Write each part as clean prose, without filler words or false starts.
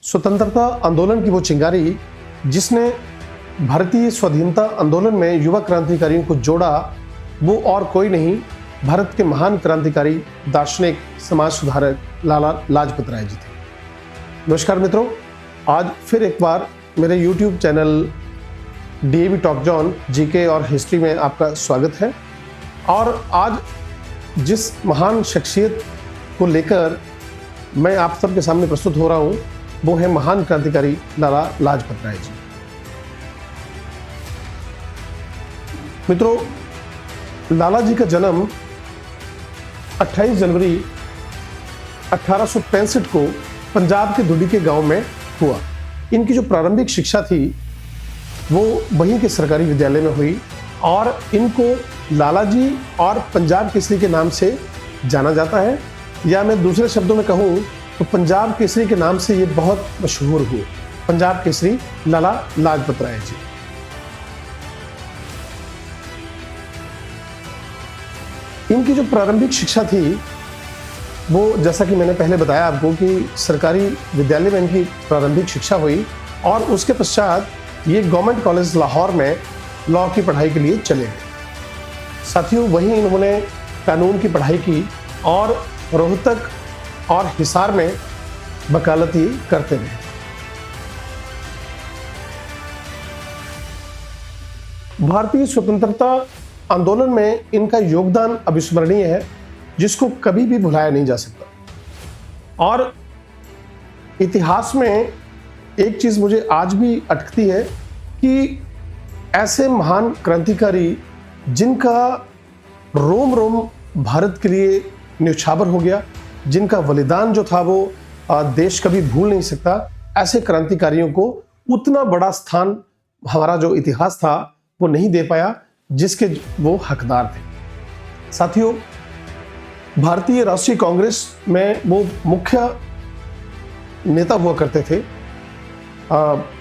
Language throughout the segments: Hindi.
स्वतंत्रता आंदोलन की वो चिंगारी जिसने भारतीय स्वाधीनता आंदोलन में युवा क्रांतिकारियों को जोड़ा, वो और कोई नहीं, भारत के महान क्रांतिकारी, दार्शनिक, समाज सुधारक लाला लाजपत राय जी थे। नमस्कार मित्रों, आज फिर एक बार मेरे YouTube channel DAV talk John GK और हिस्ट्री में आपका स्वागत है। और आज जिस महान शख्सियत को लेकर मैं आप सबके सामने प्रस्तुत हो रहा हूँ, वो है महान क्रांतिकारी लाला लाजपत राय जी। मित्रों, लाला जी का जन्म 28 जनवरी 1865 को पंजाब के धुडी के गांव में हुआ। इनकी जो प्रारंभिक शिक्षा थी वो वहीं के सरकारी विद्यालय में हुई और इनको लाला जी और पंजाब केसरी के नाम से जाना जाता है, या मैं दूसरे शब्दों में कहूँ तो पंजाब केसरी के नाम से ये बहुत मशहूर हुए। पंजाब केसरी लाला लाजपत राय जी। इनकी जो प्रारंभिक शिक्षा थी वो, जैसा कि मैंने पहले बताया आपको, कि सरकारी विद्यालय में इनकी प्रारंभिक शिक्षा हुई और उसके पश्चात ये गवर्नमेंट कॉलेज लाहौर में लॉ की पढ़ाई के लिए चले गए। साथियों, वहीं इन्होंने कानून की पढ़ाई की और रोहतक और हिसार में वकालती करते रहे। भारतीय स्वतंत्रता आंदोलन में इनका योगदान अविस्मरणीय है, जिसको कभी भी भुलाया नहीं जा सकता। और इतिहास में एक चीज मुझे आज भी अटकती है कि ऐसे महान क्रांतिकारी जिनका रोम रोम भारत के लिए न्यौछावर हो गया, जिनका बलिदान जो था वो देश कभी भूल नहीं सकता, ऐसे क्रांतिकारियों को उतना बड़ा स्थान हमारा जो इतिहास था वो नहीं दे पाया जिसके वो हकदार थे। साथियों, भारतीय राष्ट्रीय कांग्रेस में वो मुख्य नेता हुआ करते थे।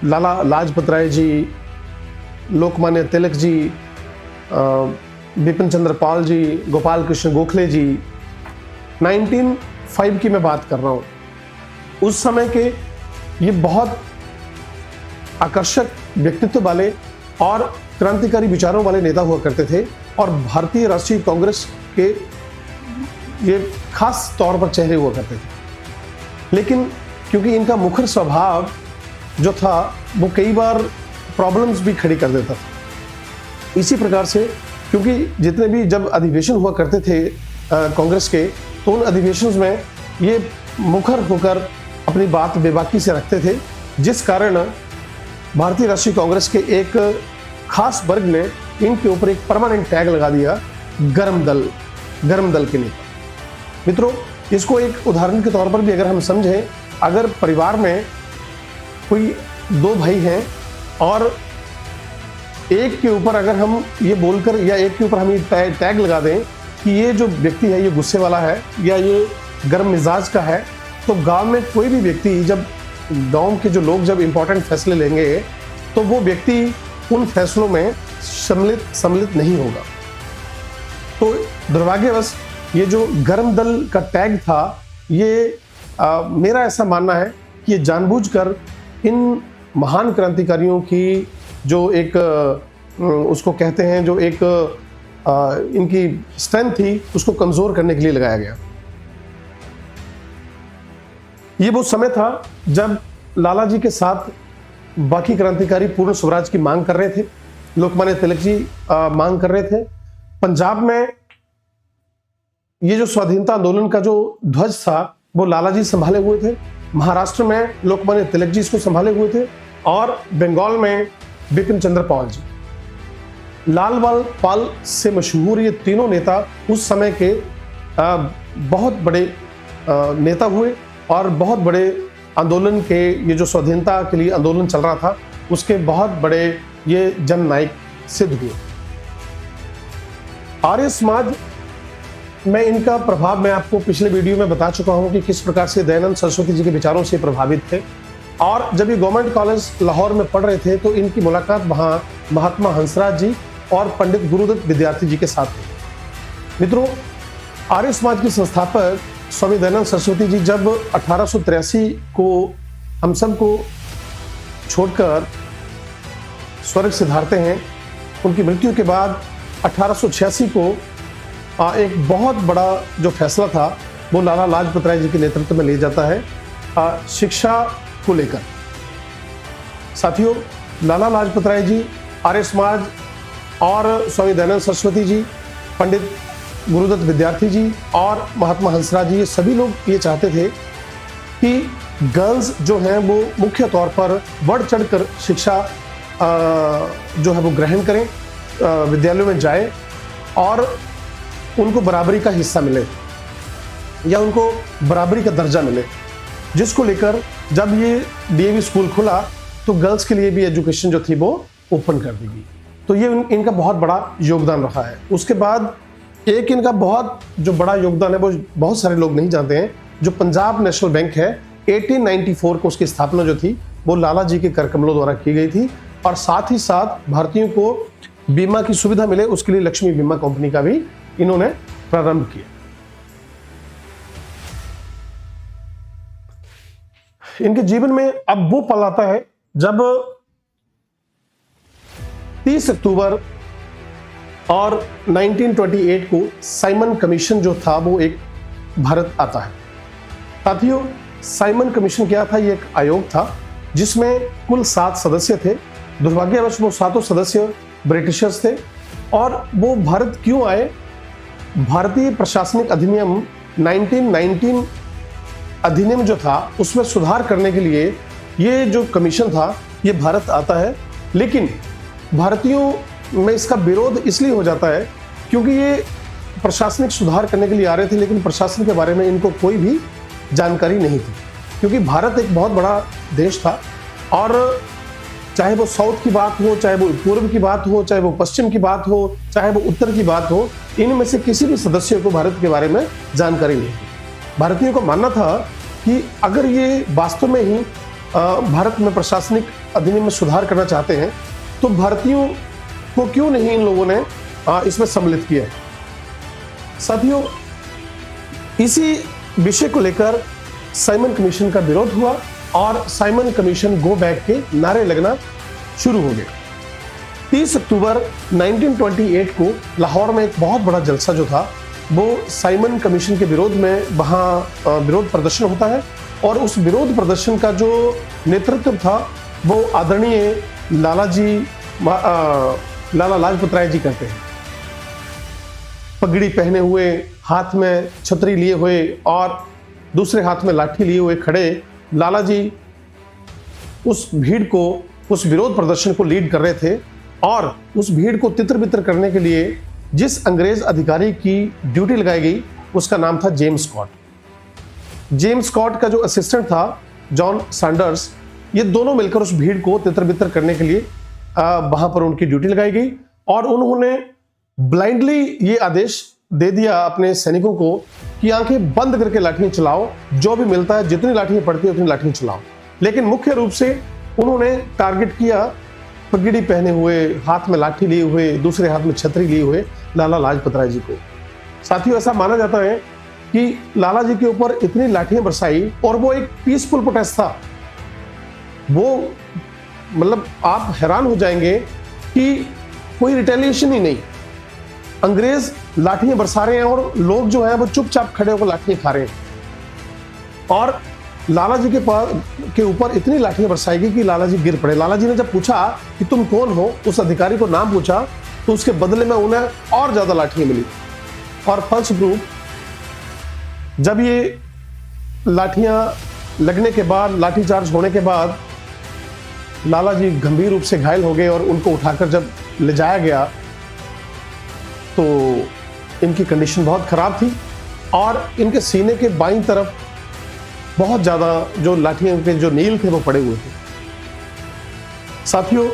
लाला लाजपत राय जी, लोकमान्य तिलक जी, बिपिन चंद्र पाल जी, गोपाल कृष्ण गोखले जी। 1905 की मैं बात कर रहा हूँ। उस समय के ये बहुत आकर्षक व्यक्तित्व वाले और क्रांतिकारी विचारों वाले नेता हुआ करते थे और भारतीय राष्ट्रीय कांग्रेस के ये खास तौर पर चेहरे हुआ करते थे। लेकिन क्योंकि इनका मुखर स्वभाव जो था वो कई बार प्रॉब्लम्स भी खड़ी कर देता था। इसी प्रकार से, क्योंकि जितने भी जब अधिवेशन हुआ करते थे कांग्रेस के, तो उन अधिवेशंस में ये मुखर होकर अपनी बात बेबाकी से रखते थे, जिस कारण भारतीय राष्ट्रीय कांग्रेस के एक खास वर्ग ने इनके ऊपर एक परमानेंट टैग लगा दिया, गर्म दल के नेता। मित्रों, इसको एक उदाहरण के तौर पर भी अगर हम समझें, अगर परिवार में कोई दो भाई हैं और एक के ऊपर अगर हम ये बोलकर या एक के ऊपर हम ये टैग लगा दें कि ये जो व्यक्ति है ये गुस्से वाला है या ये गर्म मिजाज का है, तो गांव में कोई भी व्यक्ति, जब गांव के जो लोग जब इंपॉर्टेंट फैसले लेंगे तो वो व्यक्ति उन फैसलों में सम्मिलित नहीं होगा। तो दुर्भाग्यवश ये जो गर्म दल का टैग था, ये मेरा ऐसा मानना है कि ये जानबूझकर इन महान क्रांतिकारियों की जो एक उसको कहते हैं, जो एक इनकी स्ट्रेंथ थी, उसको कमजोर करने के लिए लगाया गया। ये वो समय था जब लाला जी के साथ बाकी क्रांतिकारी पूर्ण स्वराज की मांग कर रहे थे। लोकमान्य तिलक जी मांग कर रहे थे। पंजाब में ये जो स्वाधीनता आंदोलन का जो ध्वज था वो लाला जी संभाले हुए थे। महाराष्ट्र में लोकमान्य तिलक जी इसको संभाले हुए थे और बंगाल में बिपिन चंद्र पाल जी। लाल बाल पाल से मशहूर ये तीनों नेता उस समय के बहुत बड़े नेता हुए और बहुत बड़े आंदोलन के, ये जो स्वाधीनता के लिए आंदोलन चल रहा था उसके बहुत बड़े ये जननायक सिद्ध हुए। आर्य समाज में इनका प्रभाव मैं आपको पिछले वीडियो में बता चुका हूं कि किस प्रकार से दयानंद सरस्वती जी के विचारों से प्रभावित थे। और जब ये गवर्नमेंट कॉलेज लाहौर में पढ़ रहे थे तो इनकी मुलाकात वहां महात्मा हंसराज जी और पंडित गुरुदत्त विद्यार्थी जी के साथ हुई। मित्रों, आर्य समाज के संस्थापक स्वामी दयानंद सरस्वती जी जब 1883 को हम सबको छोड़कर स्वर्ग सिधारते हैं। उनकी मृत्यु के बाद 1886 को एक बहुत बड़ा जो फैसला था वो लाला लाजपत राय जी के नेतृत्व में लिया जाता है शिक्षा को लेकर। साथियों, लाला लाजपत राय जी, आर्य समाज और स्वामी दयानंद सरस्वती जी, पंडित गुरुदत्त विद्यार्थी जी और महात्मा हंसराज जी, ये सभी लोग ये चाहते थे कि गर्ल्स जो हैं वो मुख्य तौर पर बढ़ चढ़कर शिक्षा जो है वो ग्रहण करें, विद्यालयों में जाए और उनको बराबरी का हिस्सा मिले या उनको बराबरी का दर्जा मिले, जिसको लेकर जब ये डीएवी स्कूल खुला तो गर्ल्स के लिए भी एजुकेशन जो थी वो ओपन कर दी गई। तो ये इनका बहुत बड़ा योगदान रहा है। उसके बाद एक इनका बहुत जो बड़ा योगदान है वो बहुत सारे लोग नहीं जानते हैं। जो पंजाब नेशनल बैंक है 1894 को उसकी स्थापना जो थी वो लाला जी के करकमलों द्वारा की गई थी और साथ ही साथ भारतीयों को बीमा की सुविधा मिले उसके लिए लक्ष्मी बीमा कंपनी का भी इन्होंने प्रारंभ किया। इनके जीवन में अब वो पल आता है जब 30 अक्टूबर और 1928 को साइमन कमीशन जो था वो एक भारत आता है। साथियों, साइमन कमीशन क्या था? ये एक आयोग था जिसमें कुल 7 सदस्य थे। दुर्भाग्यवश वो 7 सदस्य ब्रिटिशर्स थे। और वो भारत क्यों आए? भारतीय प्रशासनिक अधिनियम 1919 अधिनियम जो था उसमें सुधार करने के लिए ये जो कमीशन था ये भारत आता है। लेकिन भारतीयों में इसका विरोध इसलिए हो जाता है क्योंकि ये प्रशासनिक सुधार करने के लिए आ रहे थे, लेकिन प्रशासन के बारे में इनको कोई भी जानकारी नहीं थी। क्योंकि भारत एक बहुत बड़ा देश था और चाहे वो साउथ की बात हो, चाहे वो पूर्व की बात हो, चाहे वो पश्चिम की बात हो, चाहे वो उत्तर की बात हो, इनमें से किसी भी सदस्य को भारत के बारे में जानकारी नहीं थी। भारतीयों को मानना था कि अगर ये वास्तव में ही भारत में प्रशासनिक अधिनियम में सुधार करना चाहते हैं तो भारतीयों को क्यों नहीं इन लोगों ने इसमें सम्मिलित किया है। साथियों, इसी विषय को लेकर साइमन कमीशन का विरोध हुआ और साइमन कमीशन गो बैक के नारे लगना शुरू हो गए। 30 अक्टूबर 1928 को लाहौर में एक बहुत बड़ा जलसा जो था वो साइमन कमीशन के विरोध में वहाँ विरोध प्रदर्शन होता है और उस विरोध प्रदर्शन का जो नेतृत्व था वो आदरणीय लाला लाजपत राय जी करते हैं। पगड़ी पहने हुए, हाथ में छतरी लिए हुए और दूसरे हाथ में लाठी लिए हुए खड़े लाला जी उस भीड़ को, उस विरोध प्रदर्शन को लीड कर रहे थे। और उस भीड़ को तितर बितर करने के लिए जिस अंग्रेज अधिकारी की ड्यूटी लगाई गई उसका नाम था जेम्स स्कॉट। जेम्स स्कॉट का जो असिस्टेंट था जॉन सैंडर्स, ये दोनों मिलकर उस भीड़ को तितर बितर करने के लिए वहां पर उनकी ड्यूटी लगाई गई और उन्होंने ब्लाइंडली ये आदेश दे दिया अपने सैनिकों को कि आंखें बंद करके लाठियां चलाओ, जो भी मिलता है, जितनी लाठियां पड़ती है उतनी लाठियां चलाओ। लेकिन मुख्य रूप से उन्होंने टारगेट किया पगड़ी पहने हुए, हाथ में लाठी लिए हुए, दूसरे हाथ में छतरी लिए हुए लाला लाजपत राय जी को। साथियों, ऐसा माना जाता है कि लाला जी के ऊपर इतनी लाठियां बरसाई और वो एक पीसफुल प्रोटेस्ट था। वो मतलब आप हैरान हो जाएंगे कि कोई रिटेलिएशन ही नहीं, अंग्रेज लाठियां बरसा रहे हैं और लोग जो है वो चुपचाप खड़े होकर लाठियां खा रहे हैं। और लाला जी के ऊपर इतनी लाठियां बरसाई गई कि लाला जी गिर पड़े। लाला जी ने जब पूछा कि तुम कौन हो, उस अधिकारी को नाम पूछा, तो उसके बदले में उन्हें और ज्यादा लाठियां मिली। और फलस्वरूप जब ये लाठियां लगने के बाद, लाठीचार्ज होने के बाद लाला जी गंभीर रूप से घायल हो गए और उनको उठाकर जब ले जाया गया तो इनकी कंडीशन बहुत खराब थी और इनके सीने के बाईं तरफ बहुत ज्यादा जो लाठियों के जो नील थे वो पड़े हुए थे। साथियों,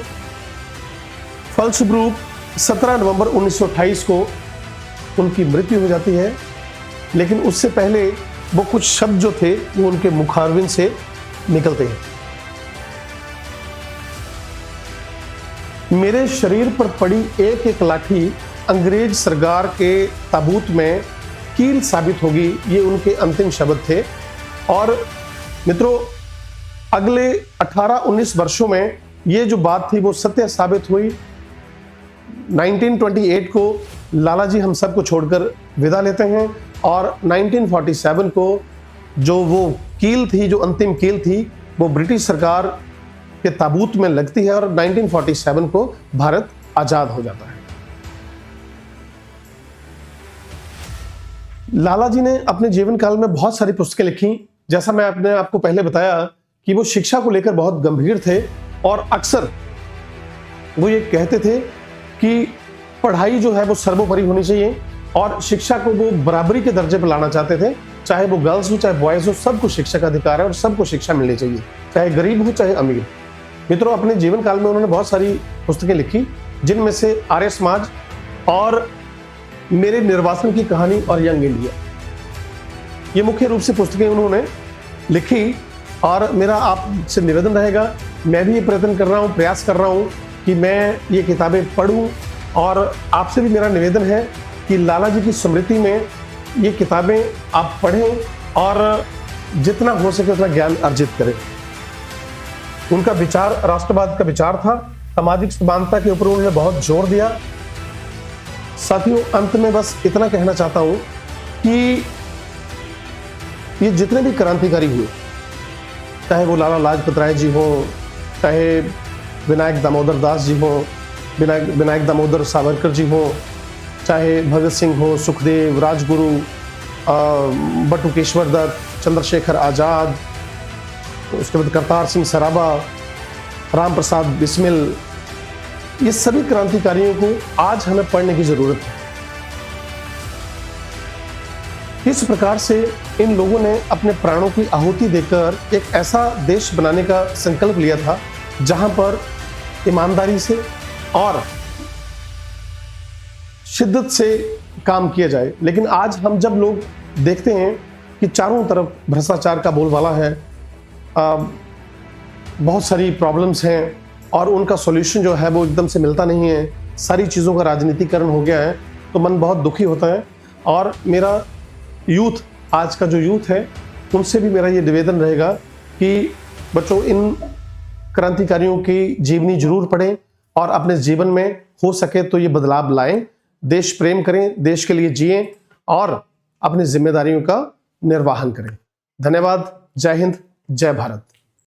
फलस्वरूप 17 नवंबर 1928 को उनकी मृत्यु हो जाती है। लेकिन उससे पहले वो कुछ शब्द जो थे वो उनके मुखारविंद से निकलते हैं। मेरे शरीर पर पड़ी एक एक लाठी अंग्रेज सरकार के ताबूत में कील साबित होगी, ये उनके अंतिम शब्द थे। और मित्रों, अगले 18-19 वर्षों में ये जो बात थी वो सत्य साबित हुई। 1928 को लाला जी हम सबको छोड़कर विदा लेते हैं और 1947 को जो वो कील थी, जो अंतिम कील थी, वो ब्रिटिश सरकार के ताबूत में लगती है और 1947 को भारत आजाद हो जाता है। लाला जी ने अपने जीवन काल में बहुत सारी पुस्तकें लिखी। जैसा मैं अपने आपको पहले बताया कि वो शिक्षा को लेकर बहुत गंभीर थे और अक्सर वो ये कहते थे कि पढ़ाई जो है वो सर्वोपरि होनी चाहिए और शिक्षा को वो बराबरी के दर्जे पर लाना चाहते थे। चाहे वो गर्ल्स हो चाहे बॉयज हो, सबको शिक्षा का अधिकार है और सबको शिक्षा मिलनी चाहिए, चाहे गरीब हो चाहे अमीर। मित्रों, अपने जीवन काल में उन्होंने बहुत सारी पुस्तकें लिखी, जिनमें से आर्य समाज और मेरे निर्वासन की कहानी और यंग इंडिया, ये मुख्य रूप से पुस्तकें उन्होंने लिखी। और मेरा आपसे निवेदन रहेगा, मैं भी ये प्रयास कर रहा हूँ कि मैं ये किताबें पढूं और आपसे भी मेरा निवेदन है कि लाला जी की स्मृति में ये किताबें आप पढ़ें और जितना हो सके उतना ज्ञान अर्जित करें। उनका विचार राष्ट्रवाद का विचार था, सामाजिक समानता के ऊपर उन्होंने बहुत जोर दिया। साथियों, अंत में बस इतना कहना चाहता हूं कि ये जितने भी क्रांतिकारी हुए, चाहे वो लाला लाजपत राय जी हो, चाहे विनायक दामोदर दास जी हो, विनायक दामोदर सावरकर जी हो, चाहे भगत सिंह हो, सुखदेव, राजगुरु, बटुकेश्वर दत्त, चंद्रशेखर आज़ाद, उसके बाद करतार सिंह सराबा, राम प्रसाद बिस्मिल, ये सभी क्रांतिकारियों को आज हमें पढ़ने की जरूरत है। किस प्रकार से इन लोगों ने अपने प्राणों की आहुति देकर एक ऐसा देश बनाने का संकल्प लिया था जहां पर ईमानदारी से और शिद्दत से काम किया जाए। लेकिन आज हम जब लोग देखते हैं कि चारों तरफ भ्रष्टाचार का बोलबाला है, बहुत सारी प्रॉब्लम्स हैं और उनका सॉल्यूशन जो है वो एकदम से मिलता नहीं है, सारी चीज़ों का राजनीतिकरण हो गया है, तो मन बहुत दुखी होता है। और मेरा यूथ, आज का जो यूथ है, उनसे भी मेरा ये निवेदन रहेगा कि बच्चों, इन क्रांतिकारियों की जीवनी जरूर पढ़ें और अपने जीवन में हो सके तो ये बदलाव लाएं, देश प्रेम करें, देश के लिए जिएं और अपनी जिम्मेदारियों का निर्वहन करें। धन्यवाद। जय हिंद, जय भारत।